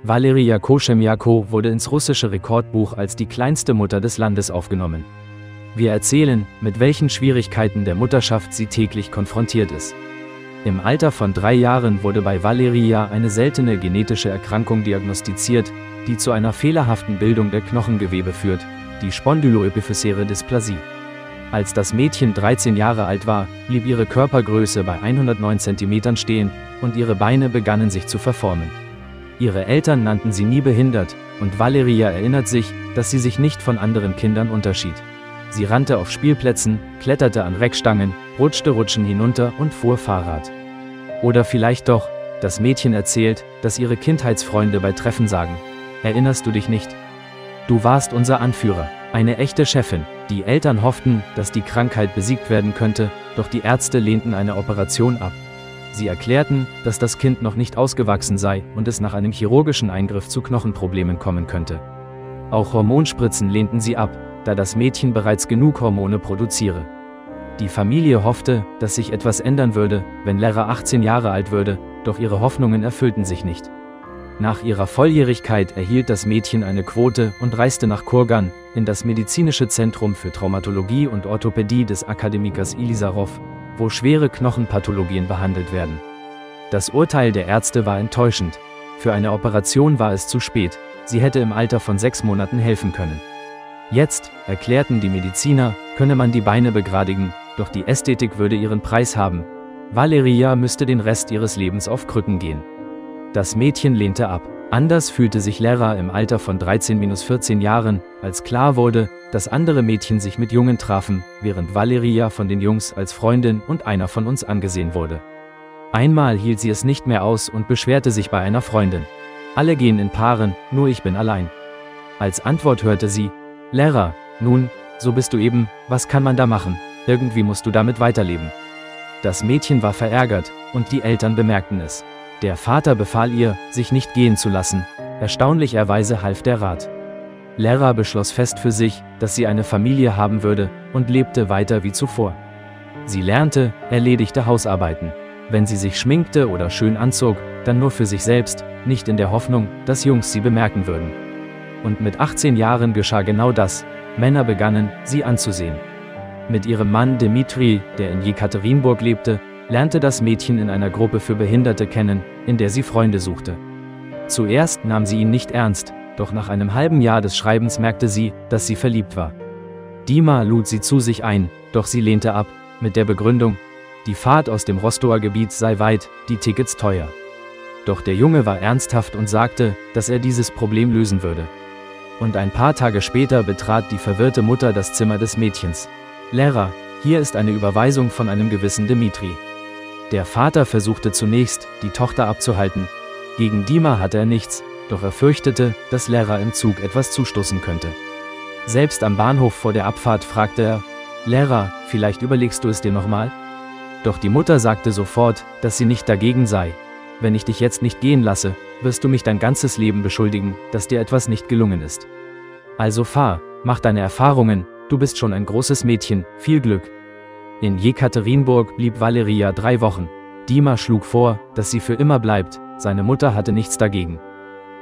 Valeria Koschemjako wurde ins russische Rekordbuch als die kleinste Mutter des Landes aufgenommen. Wir erzählen, mit welchen Schwierigkeiten der Mutterschaft sie täglich konfrontiert ist. Im Alter von 3 Jahren wurde bei Valeria eine seltene genetische Erkrankung diagnostiziert, die zu einer fehlerhaften Bildung der Knochengewebe führt, die Spondyloepiphysäre Dysplasie. Als das Mädchen 13 Jahre alt war, blieb ihre Körpergröße bei 109 cm stehen und ihre Beine begannen sich zu verformen. Ihre Eltern nannten sie nie behindert, und Valeria erinnert sich, dass sie sich nicht von anderen Kindern unterschied. Sie rannte auf Spielplätzen, kletterte an Reckstangen, rutschte Rutschen hinunter und fuhr Fahrrad. Oder vielleicht doch, das Mädchen erzählt, dass ihre Kindheitsfreunde bei Treffen sagen: Erinnerst du dich nicht? Du warst unser Anführer, eine echte Chefin. Die Eltern hofften, dass die Krankheit besiegt werden könnte, doch die Ärzte lehnten eine Operation ab. Sie erklärten, dass das Kind noch nicht ausgewachsen sei und es nach einem chirurgischen Eingriff zu Knochenproblemen kommen könnte. Auch Hormonspritzen lehnten sie ab, da das Mädchen bereits genug Hormone produziere. Die Familie hoffte, dass sich etwas ändern würde, wenn Lara 18 Jahre alt würde, doch ihre Hoffnungen erfüllten sich nicht. Nach ihrer Volljährigkeit erhielt das Mädchen eine Quote und reiste nach Kurgan, in das medizinische Zentrum für Traumatologie und Orthopädie des Akademikers Ilisarov, wo schwere Knochenpathologien behandelt werden. Das Urteil der Ärzte war enttäuschend. Für eine Operation war es zu spät, sie hätte im Alter von 6 Monaten helfen können. Jetzt, erklärten die Mediziner, könne man die Beine begradigen, doch die Ästhetik würde ihren Preis haben. Valeria müsste den Rest ihres Lebens auf Krücken gehen. Das Mädchen lehnte ab. Anders fühlte sich Lara im Alter von 13-14 Jahren, als klar wurde, dass andere Mädchen sich mit Jungen trafen, während Valeria von den Jungs als Freundin und einer von uns angesehen wurde. Einmal hielt sie es nicht mehr aus und beschwerte sich bei einer Freundin: Alle gehen in Paaren, nur ich bin allein. Als Antwort hörte sie: Lara, nun, so bist du eben, was kann man da machen? Irgendwie musst du damit weiterleben. Das Mädchen war verärgert, und die Eltern bemerkten es. Der Vater befahl ihr, sich nicht gehen zu lassen. Erstaunlicherweise half der Rat. Lara beschloss fest für sich, dass sie eine Familie haben würde, und lebte weiter wie zuvor. Sie lernte, erledigte Hausarbeiten. Wenn sie sich schminkte oder schön anzog, dann nur für sich selbst, nicht in der Hoffnung, dass Jungs sie bemerken würden. Und mit 18 Jahren geschah genau das: Männer begannen, sie anzusehen. Mit ihrem Mann Dmitri, der in Jekaterinburg lebte, lernte das Mädchen in einer Gruppe für Behinderte kennen, in der sie Freunde suchte. Zuerst nahm sie ihn nicht ernst, doch nach einem halben Jahr des Schreibens merkte sie, dass sie verliebt war. Dima lud sie zu sich ein, doch sie lehnte ab, mit der Begründung, die Fahrt aus dem Rostower Gebiet sei weit, die Tickets teuer. Doch der Junge war ernsthaft und sagte, dass er dieses Problem lösen würde. Und ein paar Tage später betrat die verwirrte Mutter das Zimmer des Mädchens. Lara, hier ist eine Überweisung von einem gewissen Dmitri. Der Vater versuchte zunächst, die Tochter abzuhalten. Gegen Dima hatte er nichts, doch er fürchtete, dass Lara im Zug etwas zustoßen könnte. Selbst am Bahnhof vor der Abfahrt fragte er: Lara, vielleicht überlegst du es dir nochmal? Doch die Mutter sagte sofort, dass sie nicht dagegen sei. Wenn ich dich jetzt nicht gehen lasse, wirst du mich dein ganzes Leben beschuldigen, dass dir etwas nicht gelungen ist. Also fahr, mach deine Erfahrungen, du bist schon ein großes Mädchen, viel Glück. In Jekaterinburg blieb Valeria 3 Wochen. Dima schlug vor, dass sie für immer bleibt, seine Mutter hatte nichts dagegen.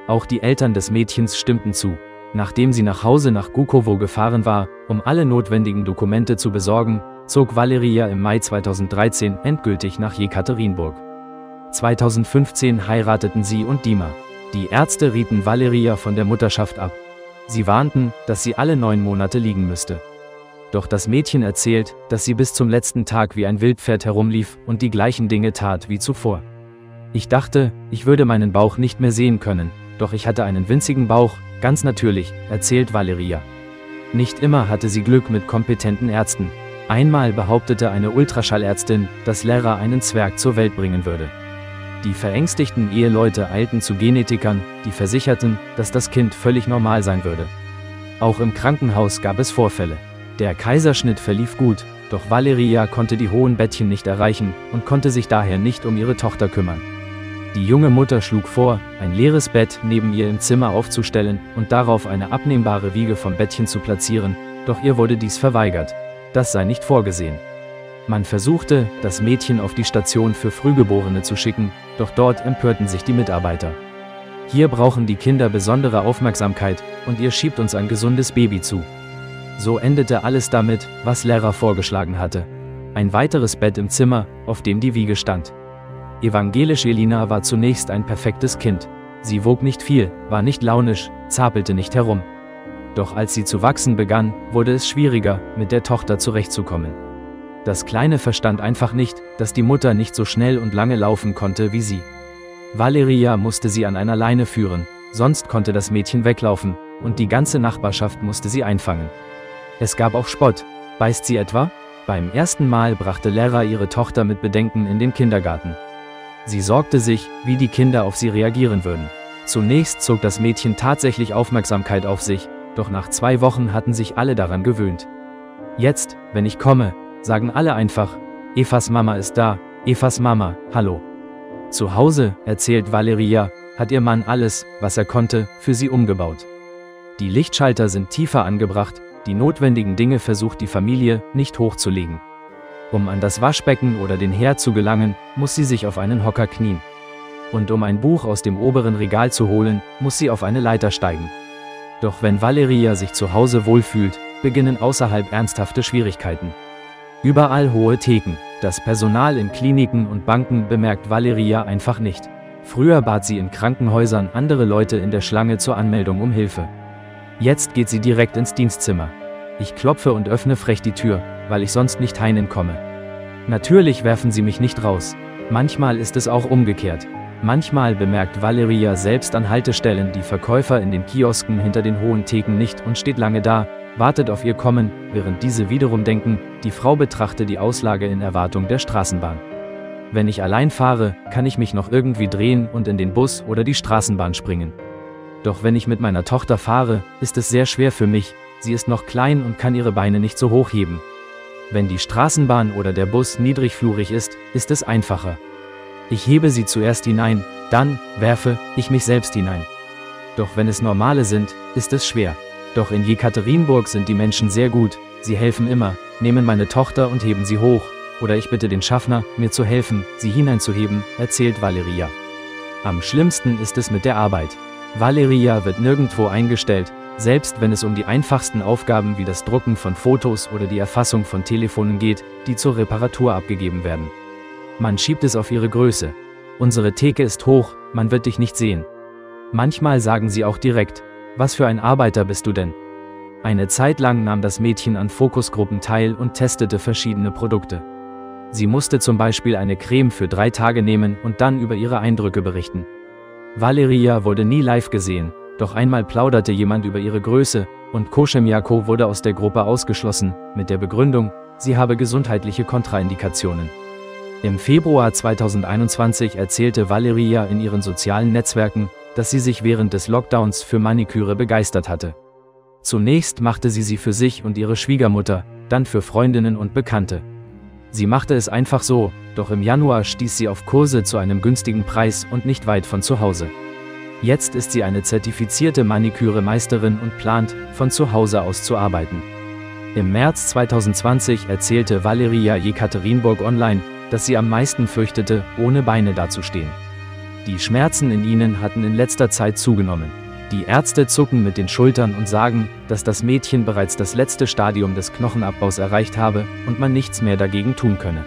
Auch die Eltern des Mädchens stimmten zu. Nachdem sie nach Hause nach Gukowo gefahren war, um alle notwendigen Dokumente zu besorgen, zog Valeria im Mai 2013 endgültig nach Jekaterinburg. 2015 heirateten sie und Dima. Die Ärzte rieten Valeria von der Mutterschaft ab. Sie warnten, dass sie alle 9 Monate liegen müsste. Doch das Mädchen erzählt, dass sie bis zum letzten Tag wie ein Wildpferd herumlief und die gleichen Dinge tat wie zuvor. Ich dachte, ich würde meinen Bauch nicht mehr sehen können, doch ich hatte einen winzigen Bauch, ganz natürlich, erzählt Valeria. Nicht immer hatte sie Glück mit kompetenten Ärzten. Einmal behauptete eine Ultraschallärztin, dass Lara einen Zwerg zur Welt bringen würde. Die verängstigten Eheleute eilten zu Genetikern, die versicherten, dass das Kind völlig normal sein würde. Auch im Krankenhaus gab es Vorfälle. Der Kaiserschnitt verlief gut, doch Valeria konnte die hohen Bettchen nicht erreichen und konnte sich daher nicht um ihre Tochter kümmern. Die junge Mutter schlug vor, ein leeres Bett neben ihr im Zimmer aufzustellen und darauf eine abnehmbare Wiege vom Bettchen zu platzieren, doch ihr wurde dies verweigert. Das sei nicht vorgesehen. Man versuchte, das Mädchen auf die Station für Frühgeborene zu schicken, doch dort empörten sich die Mitarbeiter. Hier brauchen die Kinder besondere Aufmerksamkeit und ihr schiebt uns ein gesundes Baby zu. So endete alles damit, was Lehrer vorgeschlagen hatte. Ein weiteres Bett im Zimmer, auf dem die Wiege stand. Evangelisch Elina war zunächst ein perfektes Kind. Sie wog nicht viel, war nicht launisch, zapelte nicht herum. Doch als sie zu wachsen begann, wurde es schwieriger, mit der Tochter zurechtzukommen. Das Kleine verstand einfach nicht, dass die Mutter nicht so schnell und lange laufen konnte wie sie. Valeria musste sie an einer Leine führen, sonst konnte das Mädchen weglaufen, und die ganze Nachbarschaft musste sie einfangen. Es gab auch Spott. Beißt sie etwa? Beim ersten Mal brachte Lehrer ihre Tochter mit Bedenken in den Kindergarten. Sie sorgte sich, wie die Kinder auf sie reagieren würden. Zunächst zog das Mädchen tatsächlich Aufmerksamkeit auf sich, doch nach 2 Wochen hatten sich alle daran gewöhnt. Jetzt, wenn ich komme, sagen alle einfach, Evas Mama ist da, Evas Mama, hallo. Zu Hause, erzählt Valeria, hat ihr Mann alles, was er konnte, für sie umgebaut. Die Lichtschalter sind tiefer angebracht, die notwendigen Dinge versucht die Familie nicht hochzulegen. Um an das Waschbecken oder den Herd zu gelangen, muss sie sich auf einen Hocker knien. Und um ein Buch aus dem oberen Regal zu holen, muss sie auf eine Leiter steigen. Doch wenn Valeria sich zu Hause wohlfühlt, beginnen außerhalb ernsthafte Schwierigkeiten. Überall hohe Theken. Das Personal in Kliniken und Banken bemerkt Valeria einfach nicht. Früher bat sie in Krankenhäusern andere Leute in der Schlange zur Anmeldung um Hilfe. Jetzt geht sie direkt ins Dienstzimmer. Ich klopfe und öffne frech die Tür, weil ich sonst nicht hineinkomme. Natürlich werfen sie mich nicht raus. Manchmal ist es auch umgekehrt. Manchmal bemerkt Valeria selbst an Haltestellen die Verkäufer in den Kiosken hinter den hohen Theken nicht und steht lange da, wartet auf ihr Kommen, während diese wiederum denken, die Frau betrachte die Auslage in Erwartung der Straßenbahn. Wenn ich allein fahre, kann ich mich noch irgendwie drehen und in den Bus oder die Straßenbahn springen. Doch wenn ich mit meiner Tochter fahre, ist es sehr schwer für mich, sie ist noch klein und kann ihre Beine nicht so hoch heben. Wenn die Straßenbahn oder der Bus niedrigflurig ist, ist es einfacher. Ich hebe sie zuerst hinein, dann werfe ich mich selbst hinein. Doch wenn es normale sind, ist es schwer. Doch in Jekaterinburg sind die Menschen sehr gut, sie helfen immer, nehmen meine Tochter und heben sie hoch, oder ich bitte den Schaffner, mir zu helfen, sie hineinzuheben, erzählt Valeria. Am schlimmsten ist es mit der Arbeit. Valeria wird nirgendwo eingestellt, selbst wenn es um die einfachsten Aufgaben wie das Drucken von Fotos oder die Erfassung von Telefonen geht, die zur Reparatur abgegeben werden. Man schiebt es auf ihre Größe. Unsere Theke ist hoch, man wird dich nicht sehen. Manchmal sagen sie auch direkt, was für ein Arbeiter bist du denn? Eine Zeit lang nahm das Mädchen an Fokusgruppen teil und testete verschiedene Produkte. Sie musste zum Beispiel eine Creme für 3 Tage nehmen und dann über ihre Eindrücke berichten. Valeria wurde nie live gesehen, doch einmal plauderte jemand über ihre Größe und Koschemjako wurde aus der Gruppe ausgeschlossen, mit der Begründung, sie habe gesundheitliche Kontraindikationen. Im Februar 2021 erzählte Valeria in ihren sozialen Netzwerken, dass sie sich während des Lockdowns für Maniküre begeistert hatte. Zunächst machte sie für sich und ihre Schwiegermutter, dann für Freundinnen und Bekannte. Sie machte es einfach so, doch im Januar stieß sie auf Kurse zu einem günstigen Preis und nicht weit von zu Hause. Jetzt ist sie eine zertifizierte Maniküre-Meisterin und plant, von zu Hause aus zu arbeiten. Im März 2020 erzählte Valeria Jekaterinburg online, dass sie am meisten fürchtete, ohne Beine dazustehen. Die Schmerzen in ihnen hatten in letzter Zeit zugenommen. Die Ärzte zucken mit den Schultern und sagen, dass das Mädchen bereits das letzte Stadium des Knochenabbaus erreicht habe und man nichts mehr dagegen tun könne.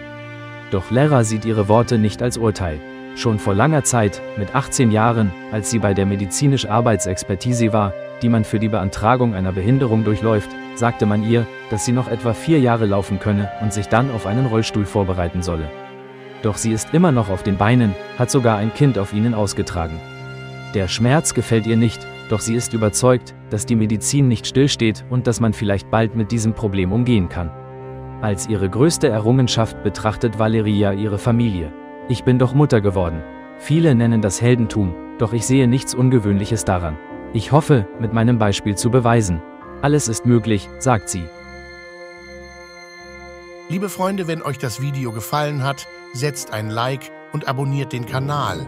Doch Lehrer sieht ihre Worte nicht als Urteil. Schon vor langer Zeit, mit 18 Jahren, als sie bei der medizinisch-Arbeitsexpertise war, die man für die Beantragung einer Behinderung durchläuft, sagte man ihr, dass sie noch etwa 4 Jahre laufen könne und sich dann auf einen Rollstuhl vorbereiten solle. Doch sie ist immer noch auf den Beinen, hat sogar ein Kind auf ihnen ausgetragen. Der Schmerz gefällt ihr nicht, doch sie ist überzeugt, dass die Medizin nicht stillsteht und dass man vielleicht bald mit diesem Problem umgehen kann. Als ihre größte Errungenschaft betrachtet Valeria ihre Familie. Ich bin doch Mutter geworden. Viele nennen das Heldentum, doch ich sehe nichts Ungewöhnliches daran. Ich hoffe, mit meinem Beispiel zu beweisen. Alles ist möglich, sagt sie. Liebe Freunde, wenn euch das Video gefallen hat, setzt ein Like und abonniert den Kanal.